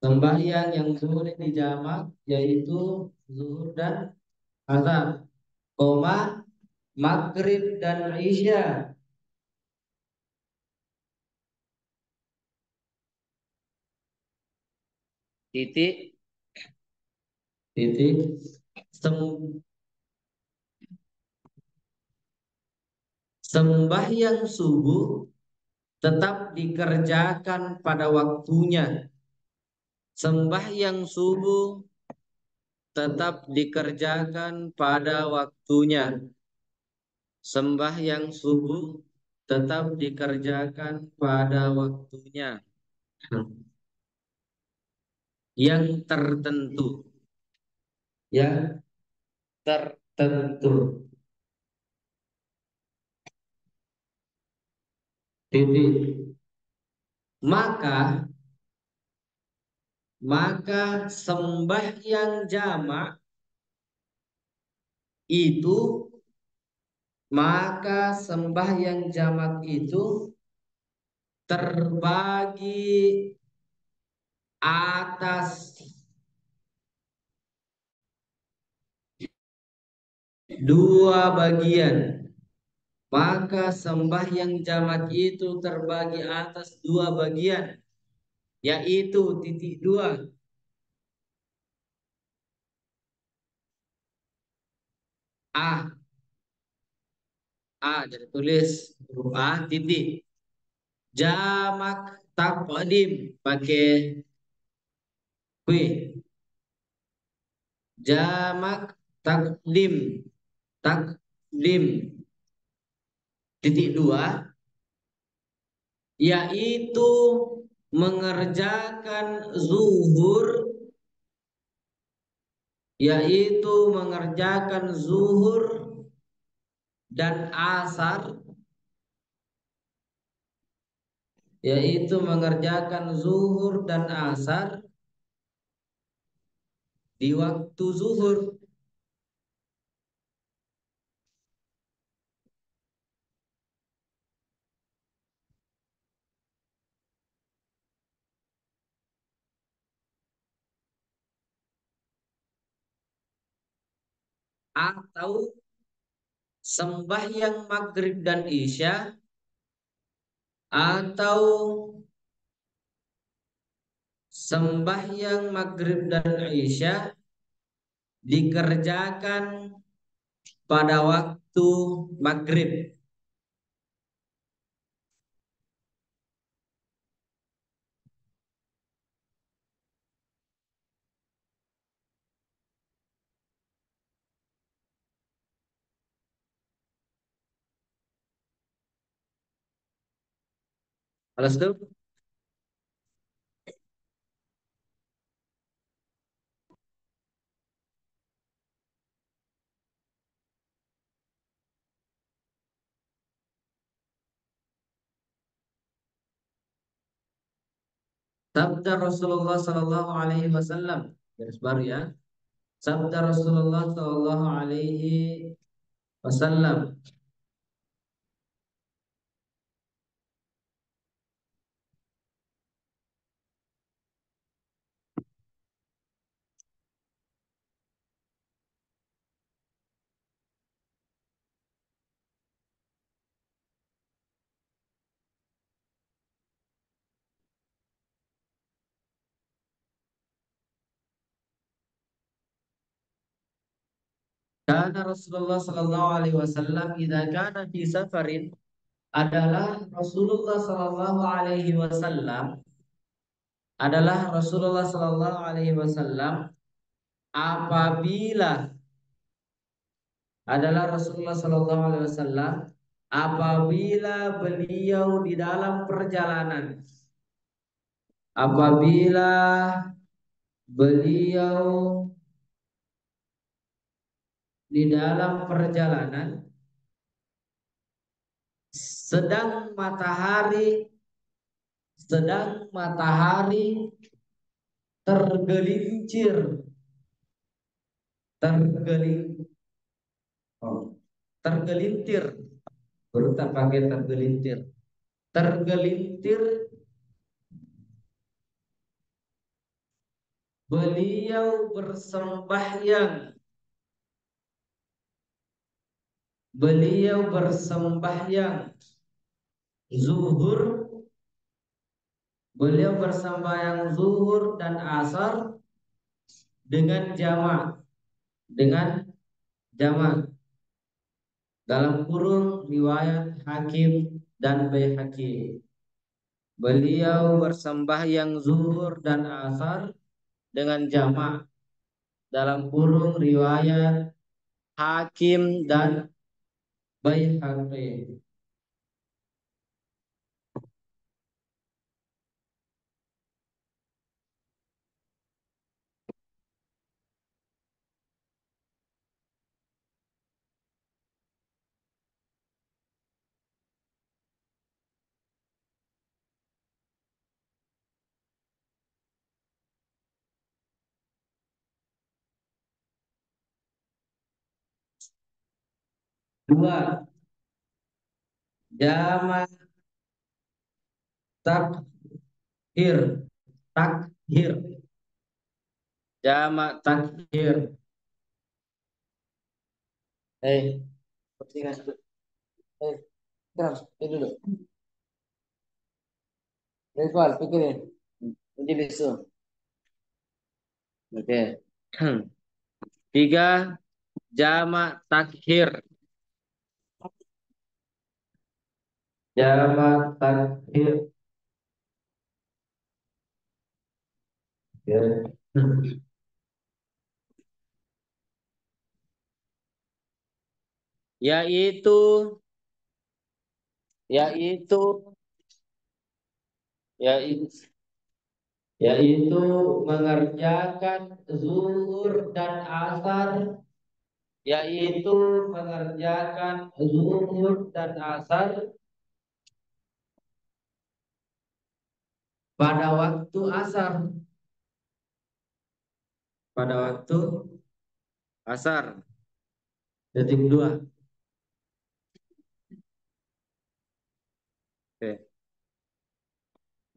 Sembahyang yang boleh dijamak yaitu zuhur dan asar, koma maghrib dan isya. Titik titik Sem- sembahyang subuh tetap dikerjakan pada waktunya. Sembahyang subuh tetap dikerjakan pada waktunya. Sembahyang subuh tetap dikerjakan pada waktunya yang tertentu. Yang tertentu. Titik. Maka maka sembahyang jamak itu maka sembahyang jamak itu terbagi atas dua bagian. Maka sembahyang jamak itu terbagi atas dua bagian, yaitu titik dua. A, jadi tulis huruf A titik. Jamak takdim pakai W. Jamak takdim, takdim titik dua, yaitu mengerjakan zuhur, yaitu mengerjakan zuhur dan asar, yaitu mengerjakan zuhur dan asar di waktu zuhur. Atau sembahyang maghrib dan isya, atau sembahyang maghrib dan isya dikerjakan pada waktu maghrib. Alas tuh. Sabda Rasulullah Sallallahu Alaihi Wasallam, garis baru ya. Sabda Rasulullah Sallallahu Alaihi Wasallam, karena Rasulullah Sallallahu Alaihi Wasallam idza kana fi safarin, adalah Rasulullah Sallallahu Alaihi Wasallam, adalah Rasulullah Sallallahu Alaihi Wasallam apabila adalah Rasulullah Sallallahu Alaihi Wasallam apabila beliau di dalam perjalanan, apabila beliau di dalam perjalanan sedang matahari sedang matahari tergelincir, tergelin oh, tergelintir, baru tak pakai tergelintir, tergelintir Beliau bersembahyang. Beliau bersembahyang zuhur. Beliau bersembahyang zuhur dan asar dengan jamak. Dengan jamak. Dalam kurung riwayat Hakim dan Baihaqi. Beliau bersembahyang zuhur dan asar dengan jamak. Dalam kurung riwayat Hakim dan Baihaqi. Dua, jamak takhir. Takhir. Jamak takhir. Postingan dulu. Terus, itu dulu. Ritual, pikirin. Nanti besok. Oke. Tiga, jamak takhir. Jamak takhir. Ya. Yaitu yaitu yaitu yaitu mengerjakan zuhur dan asar, yaitu mengerjakan zuhur dan asar pada waktu asar, pada waktu asar. Detik dua. Oke.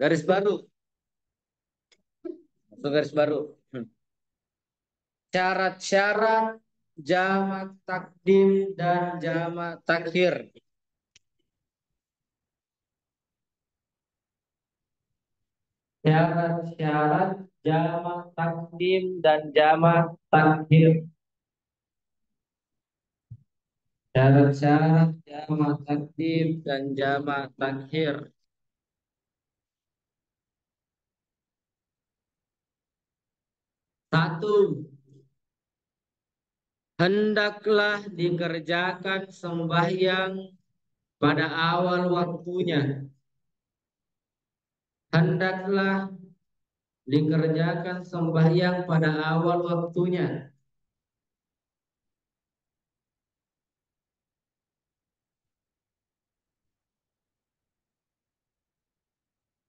Garis baru. Masuk garis baru. Syarat-syarat jamak takdim dan jamak takhir. Syarat-syarat jamak takdim dan jamak takhir. Syarat-syarat jamak takdim dan jamak takhir. Satu, hendaklah dikerjakan sembahyang pada awal waktunya. Hendaklah dikerjakan sembahyang pada awal waktunya.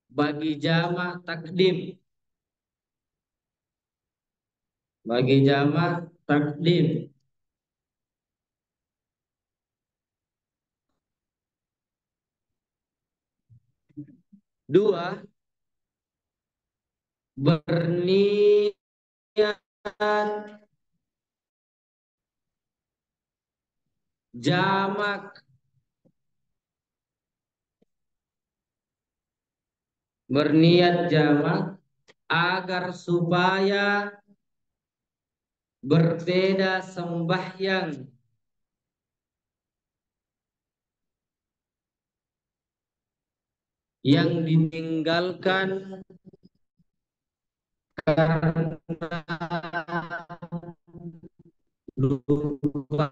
Bagi jamak takdim. Bagi jamak takdim. Dua, berniat jamak. Berniat jamak agar supaya berbeda sembahyang yang ditinggalkan karena lupa.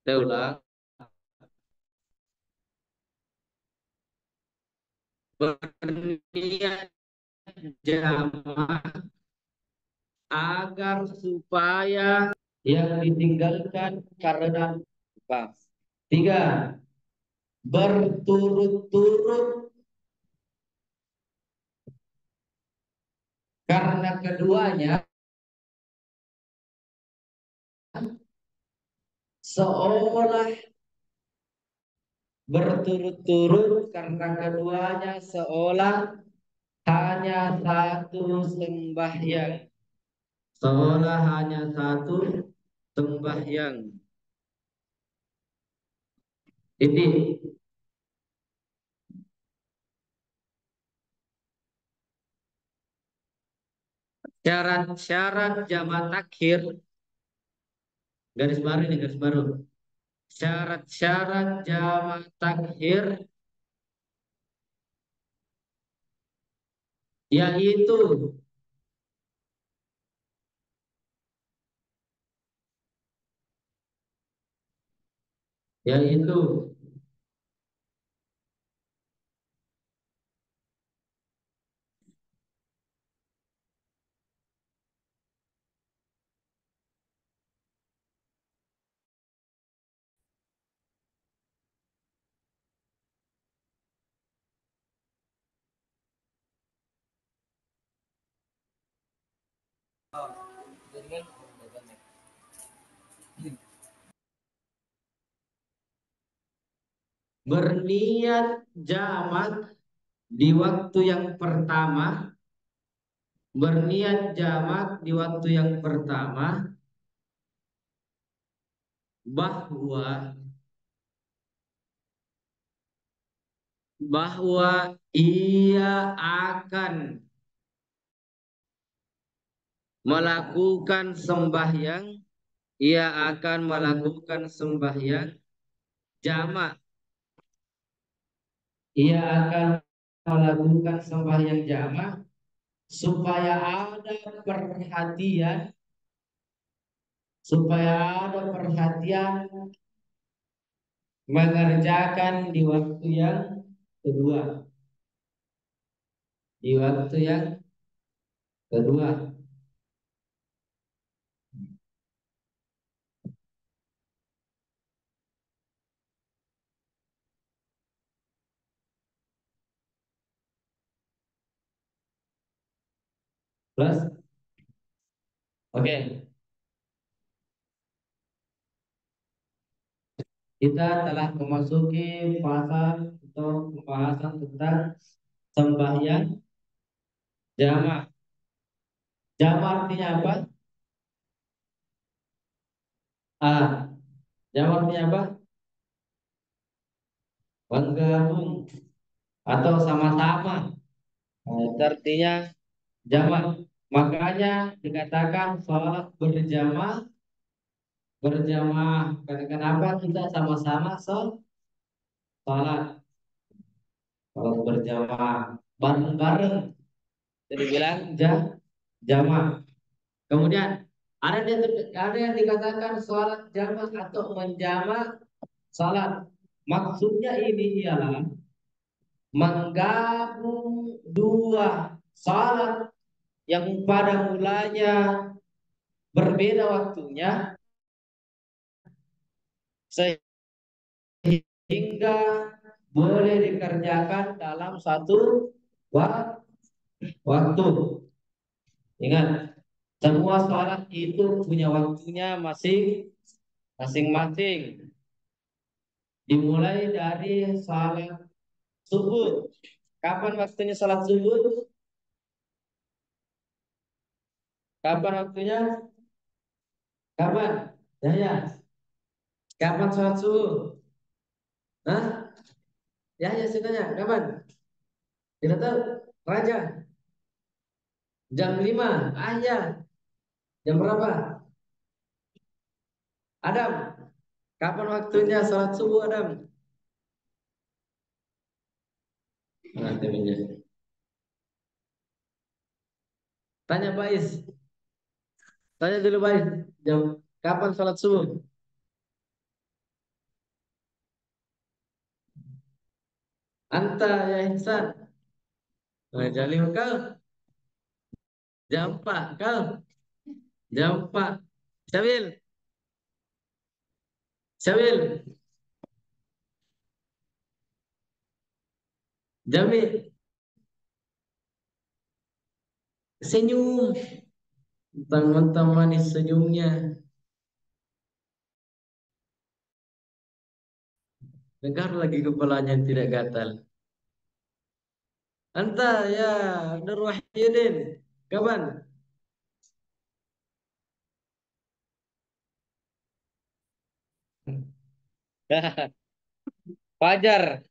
Saya ulang. Berniat jamak agar supaya yang ditinggalkan karena lupa. Tiga, berturut-turut karena keduanya seolah berturut-turut karena keduanya seolah hanya satu sembahyang. Seolah hanya satu sembahyang. Ini syarat-syarat jamak takhir, garis baru ini garis baru. Syarat-syarat jamak takhir yaitu yaitu 'berniat jamak di waktu yang pertama, berniat jamak di waktu yang pertama bahwa bahwa ia akan melakukan sembahyang, ia akan melakukan sembahyang jamak, ia akan melakukan sembahyang jamak supaya ada perhatian, supaya ada perhatian mengerjakan di waktu yang kedua, di waktu yang kedua. Plus, oke, kita telah memasuki fase atau pembahasan tentang sembahyang jamak. Jamak artinya apa? Ah, jamak artinya apa? Bergabung atau sama-sama. Nah, itu artinya jamak. Makanya dikatakan sholat berjamaah, berjamaah. Karena kenapa kita sama-sama sholat, sholat berjamaah, bareng-bareng. Jadi bilang jamaah. Kemudian ada yang dikatakan sholat jamaah atau menjamak sholat. Maksudnya ini ialah menggabung dua sholat yang pada mulanya berbeda waktunya sehingga boleh dikerjakan dalam satu waktu. Ingat, semua sholat itu punya waktunya masing-masing. Dimulai dari sholat subuh. Kapan waktunya sholat subuh? Kapan waktunya? Kapan? Ya. Kapan sholat subuh? Hah? Ya, saya tanya. Kapan? Tidak tahu. Raja. Jam 5. Ah, ya. Jam berapa? Adam. Kapan waktunya sholat subuh, Adam? Nah, temennya. Tanya Bais. Tanya dulu Bais. Jam kapan sholat subuh? Anta ya Ihsan. Nah, Jalil kau. Jam 4 kau. Jam 4. Syawil. Syawil. Jamil. Senyum. Mentang-mentang manis senyumnya. Dengar lagi kepalanya yang tidak gatal. Anta ya, Nur Wahyudin. Kapan? Fajar.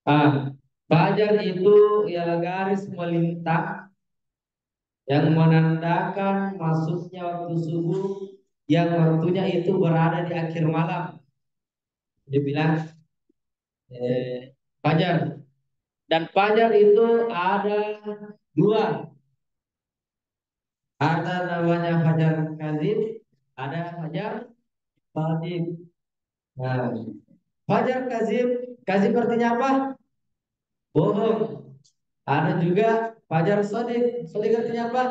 Ah, fajar itu ialah garis melintang yang menandakan masuknya waktu subuh yang waktunya itu berada di akhir malam. Dia bilang fajar. Dan fajar itu ada dua. Ada namanya fajar kadzib, ada fajar shadiq. Nah, fajar kadzib, kadzib artinya apa? Bohong. Ada juga fajar shadiq. Shadiq artinya apa?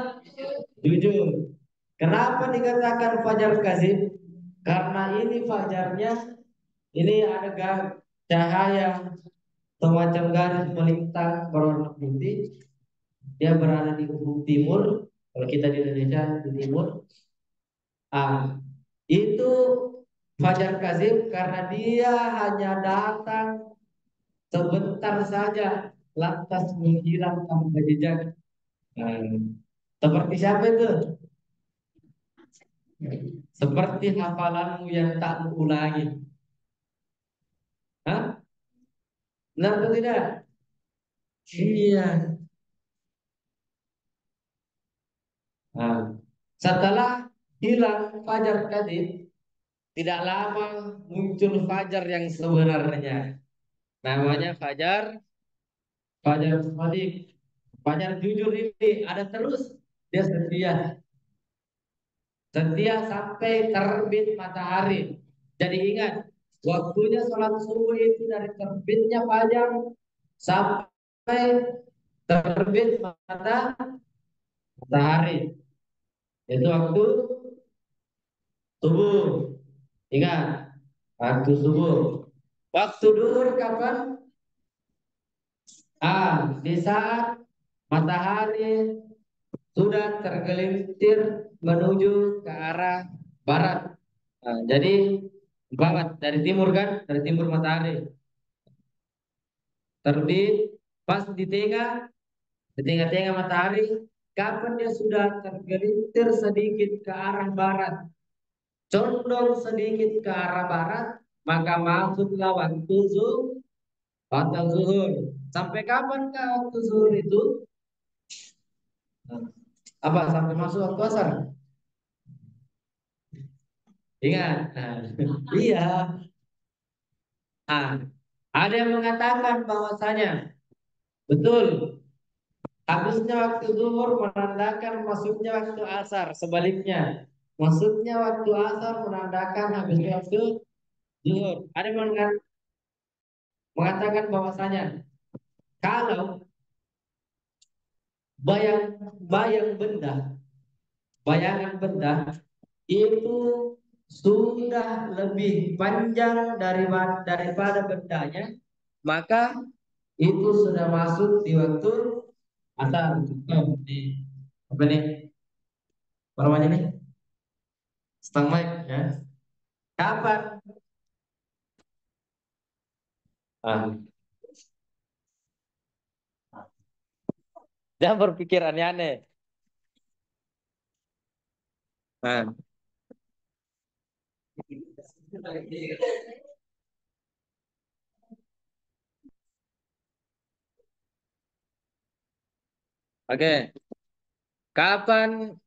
Jujur. Kenapa dikatakan fajar kadzib? Karena ini fajarnya ini ada cahaya semacam garis melintang berwarna putih. Dia berada di ufuk timur. Kalau kita di Indonesia di timur, ah, itu fajar kazib karena dia hanya datang sebentar saja, lantas menghilang tanpa jejak. Hmm. Seperti siapa itu? Seperti hafalanmu yang tak mengulangi. Hah? Benar atau tidak? Iya. Nah, setelah hilang fajar kadzib, tidak lama muncul fajar yang sebenarnya. Namanya fajar shadiq. Fajar jujur ini ada terus. Dia setia, setia sampai terbit matahari. Jadi ingat, waktunya sholat subuh itu dari terbitnya fajar sampai terbit matahari. Itu waktu subuh. Ingat, waktu subuh. Waktu duhur kapan? Di saat matahari sudah tergelincir menuju ke arah barat. Jadi banget dari timur kan, dari timur matahari terbit pas di tengah-tengah matahari. Kapan dia sudah tergelincir sedikit ke arah barat, condong sedikit ke arah barat, maka masuklah waktu zuhur. Sampai kapan kah waktu zuhur itu? Apa sampai masuk waktu asar? Ingat? Iya. Nah, ada yang mengatakan bahwasanya betul habisnya waktu zuhur menandakan masuknya waktu asar. Sebaliknya, masuknya waktu asar menandakan habisnya waktu zuhur. Ada yang mengatakan bahwasanya kalau bayang bayang benda, bayangan benda itu sudah lebih panjang daripada bendanya, maka itu sudah masuk di waktu asar. Di apa nih? Apa namanya nih? Stang mic ya. Kapan? Ah, jangan berpikir aneh-aneh. Nah, oke. Kapan?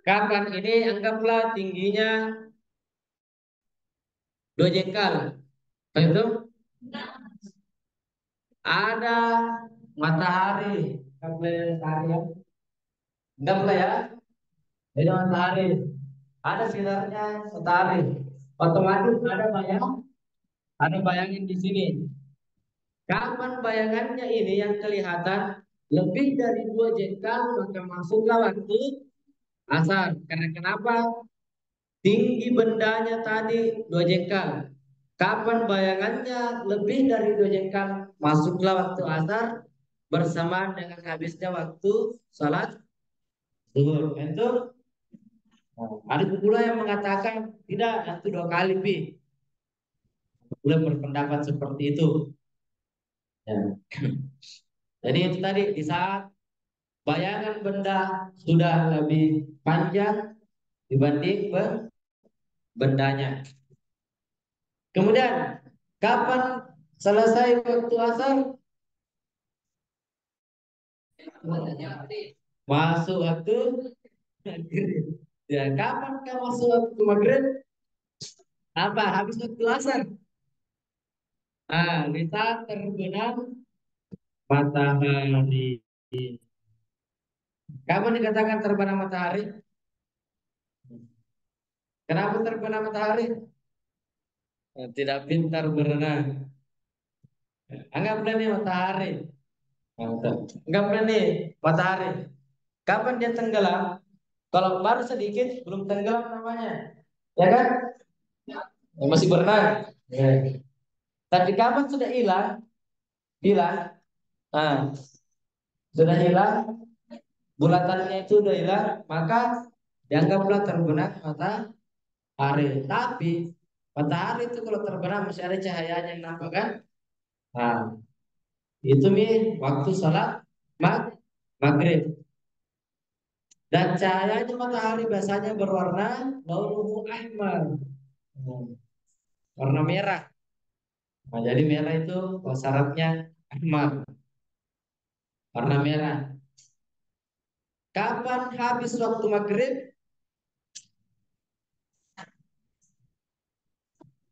Kapan ini anggaplah tingginya 2 jengkal. Itu ada matahari. Matahari ya. Anggaplah ya. Jadi matahari. Ada sinarnya matahari. Otomatis ada bayangin di sini. Kapan bayangannya ini yang kelihatan lebih dari 2 jengkal maka masuklah waktu asar. Karena kenapa? Tinggi bendanya tadi 2 jengkal. Kapan bayangannya lebih dari 2 jengkal masuklah waktu asar bersamaan dengan habisnya waktu salat zuhur. Itu ada pula yang mengatakan tidak, itu 2 kali pi. Boleh berpendapat seperti itu. Ya. Jadi itu tadi di saat bayangan benda sudah lebih panjang dibanding bendanya. Kemudian kapan selesai waktu asar? Masuk waktu maghrib. Ya, kapan kamu masuk waktu maghrib? Apa? Habis waktu asar. Ah, di saat terbenam matahari. Kapan dikatakan terbenam matahari? Kenapa terbenam matahari? Tidak pintar berenang. Anggaplah nih matahari. Anggaplah nih matahari. Kapan dia tenggelam? Kalau baru sedikit belum tenggelam namanya, ya kan? Masih berenang. Ya. Tapi kapan sudah hilang? Hilang. Nah, sudah hilang, bulatannya itu sudah hilang, maka dianggaplah terbenam matahari. Tapi matahari itu kalau terbenam masih ada cahayanya yang nampak kan? Nah, itu nih waktu sholat maghrib. Dan cahayanya matahari biasanya berwarna launuhu ahmar, hmm, warna merah. Nah, jadi merah itu syaratnya ahmar, warna merah. Kapan habis waktu maghrib?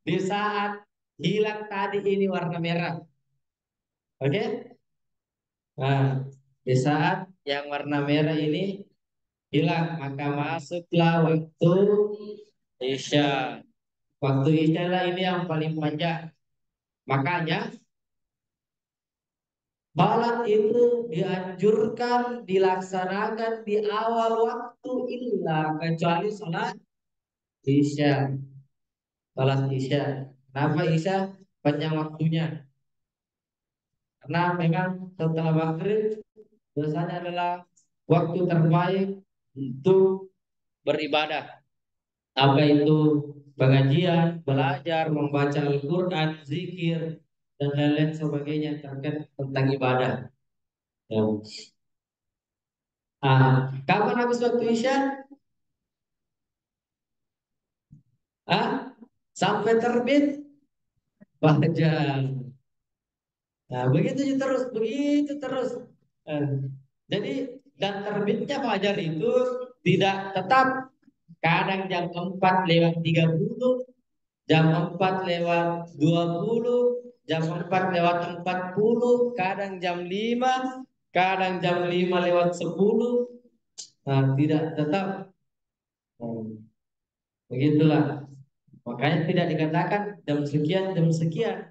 Di saat hilang tadi ini warna merah. Oke? Nah, di saat yang warna merah ini hilang, maka masuklah waktu Isya. Waktu Isya lah ini yang paling panjang. Makanya salat itu dianjurkan dilaksanakan di awal waktu illa kecuali salat Isya. Salat Isya. Kenapa Isya panjang waktunya? Karena memang setelah maghrib biasanya adalah waktu terbaik untuk beribadah. Apa itu pengajian, belajar, membaca Al-Quran, zikir, dan lain-lain sebagainya terkait tentang ibadah. Ya. Kapan habis waktu Isya? Ah, sampai terbit fajar. Nah, begitu terus. Eh, jadi dan terbitnya fajar itu tidak tetap. Kadang jam 4 lewat 30, jam 4 lewat 20, jam 4 lewat 40, kadang jam 5, kadang jam 5 lewat 10. Nah, tidak tetap. Hmm, begitulah. Makanya tidak dikatakan jam sekian.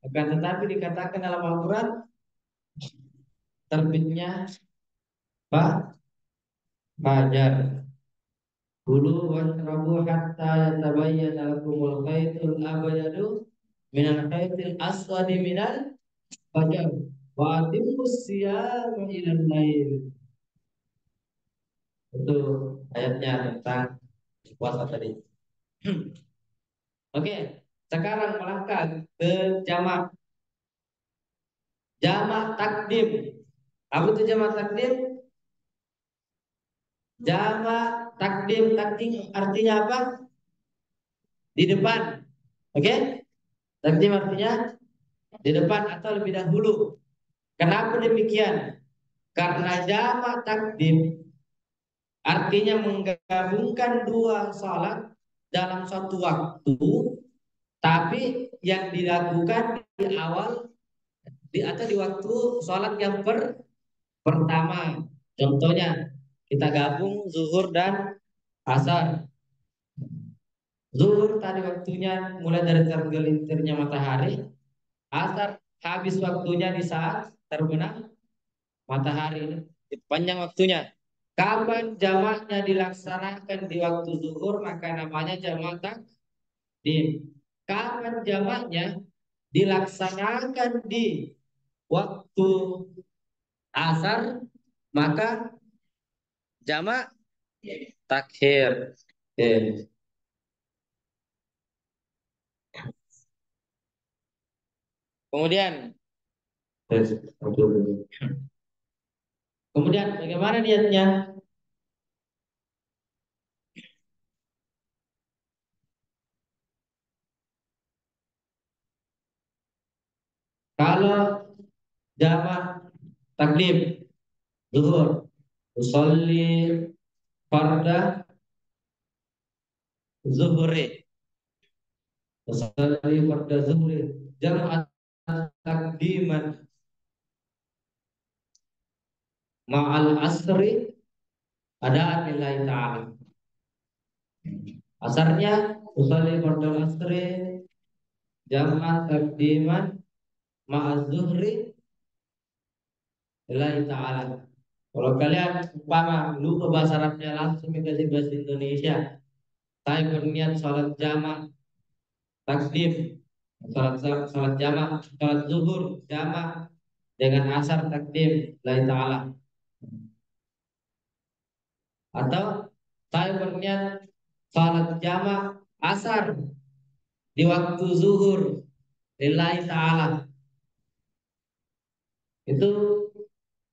Akan tetapi dikatakan dalam Al-Quran terbitnya fajar. Kulu washrabu hatta yatabayyana lakumul khaytul abyadu minal khaytil aswadi minal fajr. Wa atimmus siyama ilal lail. Itu ayatnya tentang puasa tadi. Oke, sekarang melangkah ke jamak takdim. Apa itu jamak takdim? Jamak takdim artinya apa? Di depan. Oke? Takdim artinya di depan atau lebih dahulu. Kenapa demikian? Karena jamak takdim artinya menggabungkan dua salat dalam satu waktu, tapi yang dilakukan di awal atau di waktu salat yang pertama. Contohnya kita gabung zuhur dan asar. Zuhur tadi waktunya mulai dari tergelintirnya matahari, asar habis waktunya di saat terbenam matahari. Panjang waktunya. Kapan jamaknya dilaksanakan di waktu zuhur maka namanya jamak takdim. Kapan jamaknya dilaksanakan di waktu asar maka jamak takhir. Oke. Kemudian, kemudian bagaimana niatnya? Kalau jamak takdim zuhur, usolli farda zuhri, usolli farda zuhri, jamak takdiman ma'al asri ada nilai ta'ala. Asarnya usolli farda asri jamak takdiman ma'al zuhri lillahi ta'ala. Kalau kalian umpama lupa bahasa Arabnya langsung dikasih bahasa Indonesia. Saya berniat sholat jamak takdim, sholat jamak, sholat zuhur jamak dengan asar takdim lillahi ta'ala. Atau saya berniat sholat jamak asar di waktu zuhur lillahi ta'ala. Itu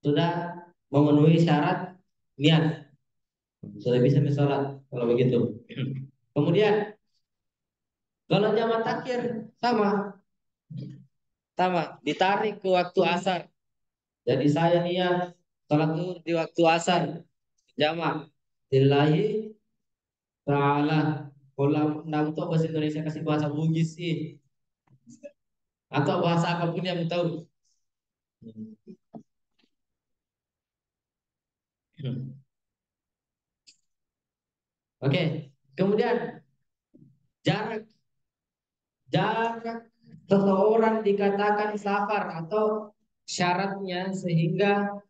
sudah memenuhi syarat niat. Sudah bisa sholat kalau begitu. Kemudian kalau jamak takhir sama, sama ditarik ke waktu asar. Jadi saya niat sholat zuhur di waktu asar jamak lillahi ta'ala. Kalau nggak tahu bahasa Indonesia kasih bahasa Bugis sih atau bahasa apapun yang tahu. Oke, kemudian jarak jarak seseorang dikatakan safar atau syaratnya sehingga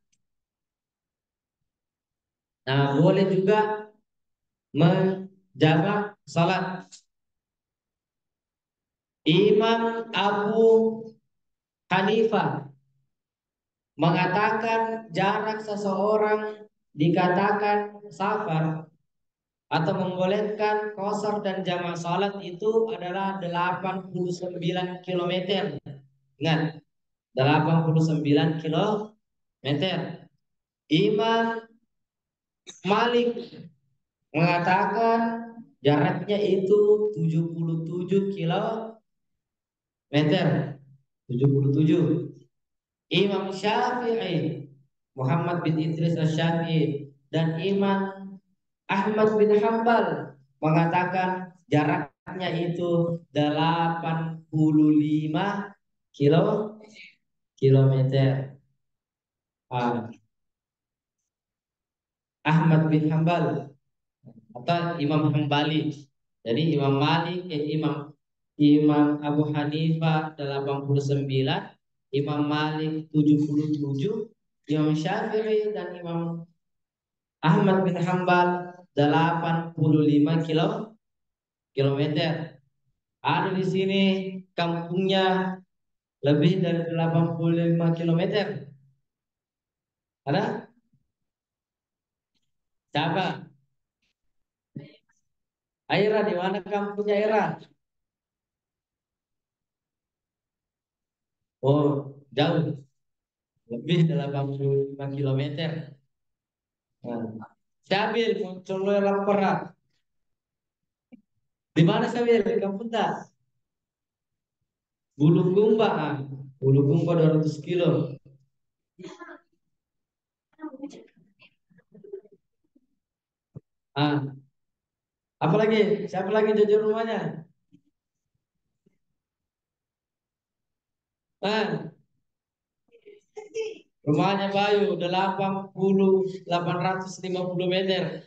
boleh juga menjamak salat. Imam Abu Hanifah mengatakan jarak seseorang dikatakan safar atau membolehkan qasar dan jamak salat itu adalah 89 kilometer. Ingat, 89 kilometer. Imam Malik mengatakan jaraknya itu 77 kilometer. 77. Imam Syafi'i Muhammad bin Idris Asy-Syafi'i dan Imam Ahmad bin Hambal mengatakan jaraknya itu 85 kilometer. Ahmad bin Hambal atau Imam Hambali. Jadi Imam Malik, Imam Imam Abu Hanifah 89, Imam Malik 77, Imam Syafi'i dan Imam Ahmad bin Hambal 85 kilometer. Ada di sini kampungnya lebih dari 85 kilometer. Ada? Siapa? Aira, di mana kampungnya Aira? Oh, jauh. Lebih 85 kilometer. Nah, Syabil, muncul laporan. Di mana Syabil? Di kampung tak? Bulukumba. Bulukumba 200 kilo. Ah, apa lagi? Siapa lagi jujur rumahnya? Ah, rumahnya Bayu 850 meter.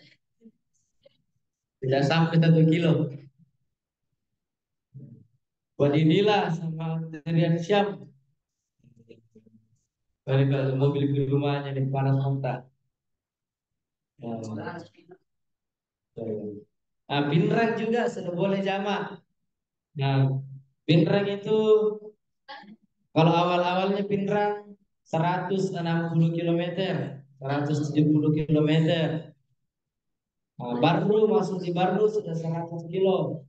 Tidak sampai 1 kilo. Buat inilah sama Rian Syam. Kalau mobil ke rumahnya di panas mata. Nah, Pinrang juga sudah boleh jamak. Nah, Pinrang itu kalau awal-awalnya Pinrang 160 kilometer, 170 kilometer. Nah, Barnu masuk di Barnu sudah 100 kilo.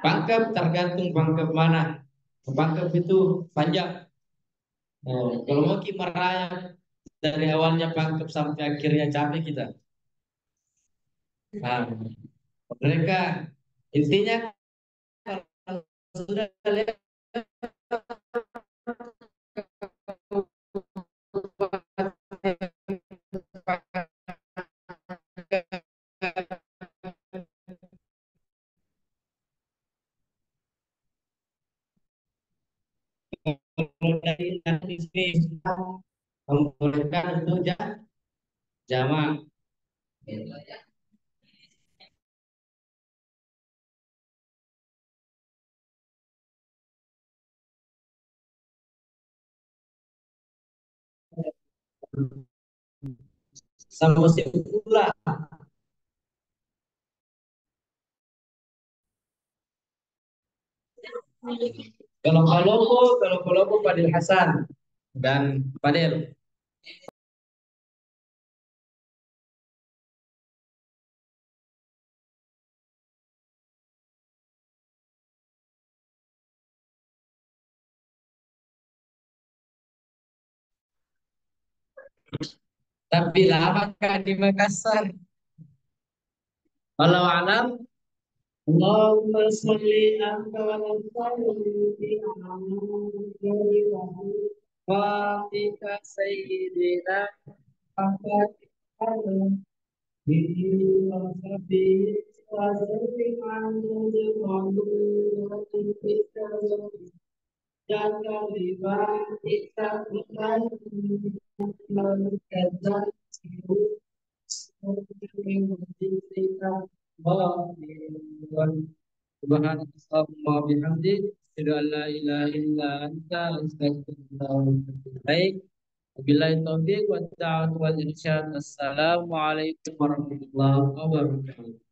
Pangkep tergantung pangkep mana. Pangkep itu panjang. Oh, kalau mau kita merayap dari awalnya pangkep sampai akhirnya capek kita. Nah, mereka intinya kalau sudah lihat dari sini membolehkan itu jamaah. Sama si pula kalau Fadil Hasan dan Fadil. Tapi lama kan di Makassar. Walau alam, Allahumma salli ala Fatika Sayyidina Muhammad Subhanallah bihamdi, asyhadu an la ilaha illa anta, astaghfiruka wa atubu ilaik. Wabillahi taufiq wa ta'ala wal irsyad. Assalamualaikum warahmatullahi wabarakatuh.